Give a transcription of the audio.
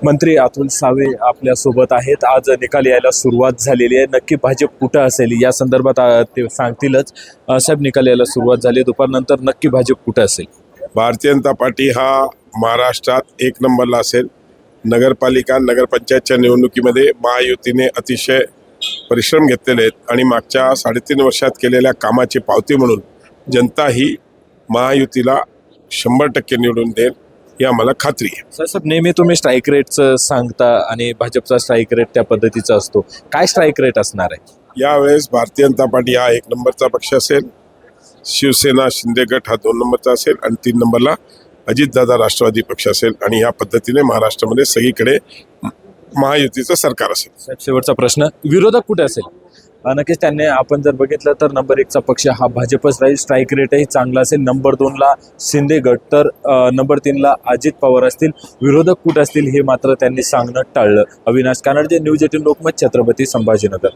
मंत्री अतुल सावे आपल्या सोबत आहेत. आज निकाल यायला सुरुवात झालेली आहे. नक्की भाजप कुठं असेल या संदर्भात ते सांगतीलच. साहेब, निकाल यायला सुरुवात झाली, दुपारनंतर नक्की भाजप कुठं असेल? भारतीय जनता पार्टी हा महाराष्ट्रात एक नंबरला असेल. नगरपालिका नगरपंचायतच्या निवडणुकीमध्ये महायुतीने अतिशय परिश्रम घेतलेले आहेत आणि मागच्या 3.5 वर्षात केलेल्या कामाची पावती म्हणून जनता ही महायुतीला 100% निवडून देईल ही आम्हाला खात्री आहे. साहेब, नेहमी तुम्ही स्ट्राईक रेटचं सांगता आणि भाजपचा स्ट्राईक रेट त्या पद्धतीचा असतो. काय स्ट्राईक रेट असणार आहे यावेळेस? भारतीय जनता पार्टी हा 1 नंबरचा पक्ष असेल, शिवसेना शिंदे गट हा 2 नंबरचा असेल आणि 3 नंबरला अजितदादा राष्ट्रवादी पक्ष असेल आणि या पद्धतीने महाराष्ट्रामध्ये सगळीकडे महायुतीचं सरकार असेल. साहेब, शेवटचा प्रश्न, विरोधक कुठे असेल? नक्कीच त्यांनी आपण जर बघितलं तर नंबर 1चा पक्ष हा भाजपच राहील. स्ट्राईक रेटही चांगला असेल. नंबर 2ला शिंदे गट तर नंबर 3ला अजित पवार असतील. विरोधक कुठे असतील हे मात्र त्यांनी सांगणं टाळलं. अविनाश कानडे, न्यूज 18 लोकमत, छत्रपती संभाजीनगर.